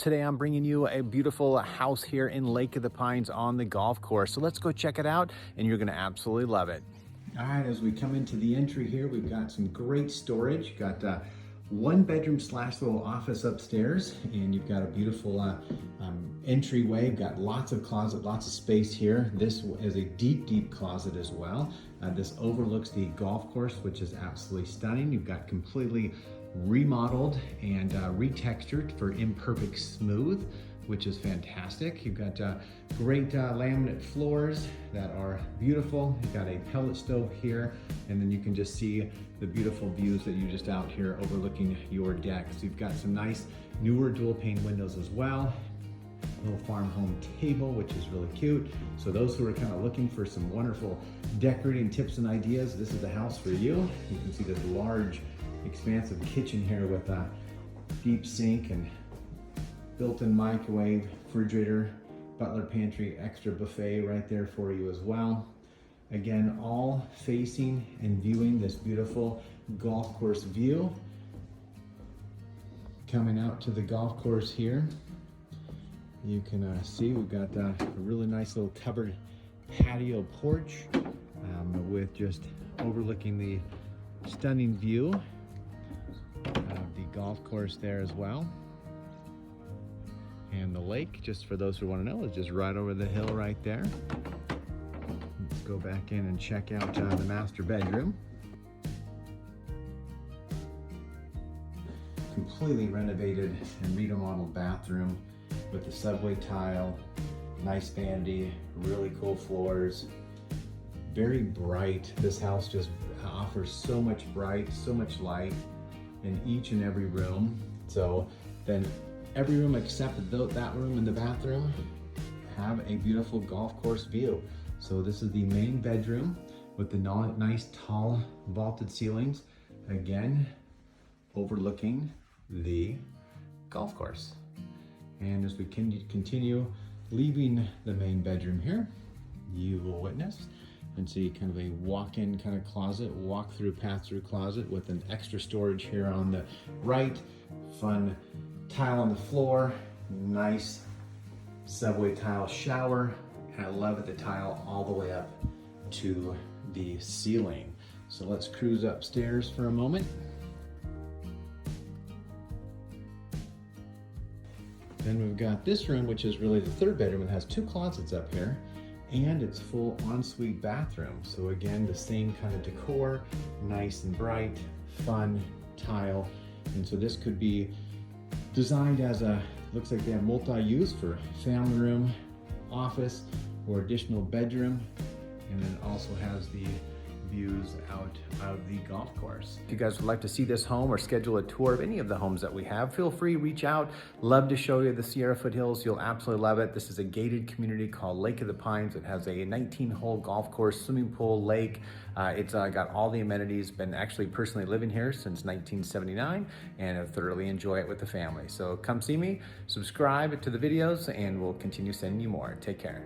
Today I'm bringing you a beautiful house here in Lake of the Pines on the golf course. So let's go check it out and you're gonna absolutely love it. All right, as we come into the entry here, we've got some great storage. Got one bedroom slash little office upstairs, and you've got a beautiful entryway. You've got lots of closet, lots of space here. This is a deep, deep closet as well. This overlooks the golf course, which is absolutely stunning. You've got completely remodeled and retextured for imperfect smooth, which is fantastic. You've got great laminate floors that are beautiful. You've got a pellet stove here, and then you can just see the beautiful views that you just out here overlooking your deck. So you've got some nice newer dual pane windows as well. Little farm home table, which is really cute. So those who are kind of looking for some wonderful decorating tips and ideas, this is the house for you. You can see this large, expansive kitchen here with a deep sink and built-in microwave, refrigerator, butler pantry, extra buffet right there for you as well. Again, all facing and viewing this beautiful golf course view. Coming out to the golf course here, you can see we've got a really nice little covered patio porch with just overlooking the stunning view of the golf course there as well. And the lake, just for those who want to know, is just right over the hill right there. Let's go back in and check out the master bedroom. Completely renovated and remodeled bathroom with the subway tile, nice vanity, really cool floors, very bright. This house just offers so much light in each and every room. So then every room except that room and the bathroom have a beautiful golf course view. So this is the main bedroom with the nice tall vaulted ceilings, again overlooking the golf course. And as we continue leaving the main bedroom here, you will witness and see kind of a walk-in kind of closet, walk-through, pass-through closet with an extra storage here on the right. Fun tile on the floor, nice subway tile shower, and I love it, the tile all the way up to the ceiling. So let's cruise upstairs for a moment. Then we've got this room, which is really the third bedroom. It has two closets up here, and it's full ensuite bathroom. So again, the same kind of decor, nice and bright, fun tile. And so this could be designed as looks like they have multi-use for family room, office, or additional bedroom. And then it also has the views out of the golf course. If you guys would like to see this home or schedule a tour of any of the homes that we have, feel free, reach out. Love to show you the Sierra Foothills. You'll absolutely love it. This is a gated community called Lake of the Pines. It has a 19-hole golf course, swimming pool, lake. It's got all the amenities. Been actually personally living here since 1979 and I thoroughly enjoy it with the family. So come see me, subscribe to the videos, and we'll continue sending you more. Take care.